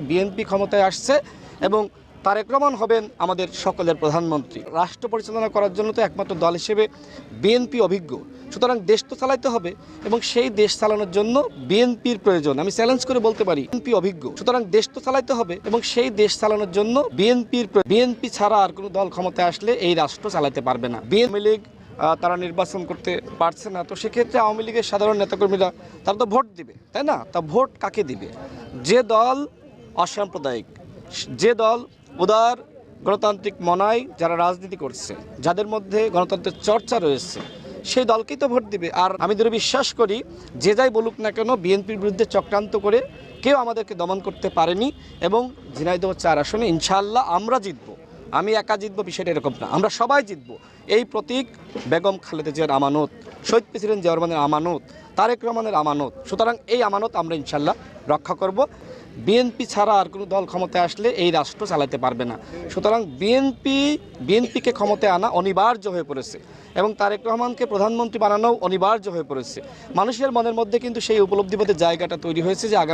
BNP ক্ষমতায় আসছে এবং তারেক রহমান হবেন আমাদের সকলের প্রধানমন্ত্রী। রাষ্ট্র পরিচালনা করার জন্য তো একমাত্র দল হিসেবে বিএনপি অভিজ্ঞ। সুতরাং দেশ তো চালাইতে হবে এবং সেই দেশ চালানোর জন্য বিএনপির প্রয়োজন। আমি চ্যালেঞ্জ করে বলতে পারি বিএনপি অভিজ্ঞ। সুতরাং দেশ তো চালাইতে হবে এবং সেই দেশ চালানোর জন্য বিএনপি ছাড়া আর কোনো দল ক্ষমতায় আসলে এই রাষ্ট্র চালাতে পারবে না। বিএনপি লীগ তারা নির্বাচন করতে পারছে না, তো সেক্ষেত্রে আওয়ামী লীগের সাধারণ নেতাকর্মীরা তারা তো ভোট দিবে, তাই না? তা ভোট কাকে দিবে? যে দল অসাম্প্রদায়িক, যে দল উদার গণতান্ত্রিক মনায় যারা রাজনীতি করছে, যাদের মধ্যে গণতন্ত্রের চর্চা রয়েছে, সেই দলকেই তো ভোট দিবে। আর আমি দৃঢ় বিশ্বাস করি যে যাই বলুক না কেন, বিএনপির বিরুদ্ধে চক্রান্ত করে কেউ আমাদেরকে দমন করতে পারেনি এবং ঝিনাইদহ 4 আসনে ইনশাআল্লাহ আমরা জিতব। আমি একা জিতব বিষয়টা এরকম না, আমরা সবাই জিতব। এই প্রতীক বেগম খালেদা জিয়ার আমানত, শহীদ প্রেসিডেন্ট জিয়া রহমানের আমানত, তারেক রহমানের আমানত। সুতরাং এই আমানত আমরা ইনশাআল্লাহ রক্ষা করব। বিএনপি ছাড়া আর কোনো দল ক্ষমতায় আসলে এই রাষ্ট্র চালাতে পারবে না। সুতরাং বিএনপিকে ক্ষমতায় আনা অনিবার্য হয়ে পড়েছে এবং তারেক রহমানকে প্রধানমন্ত্রী বানানোও অনিবার্য হয়ে পড়েছে। মানুষের মনের মধ্যে কিন্তু সেই উপলব্ধিবোধের জায়গাটা তৈরি হয়েছে যে আগামী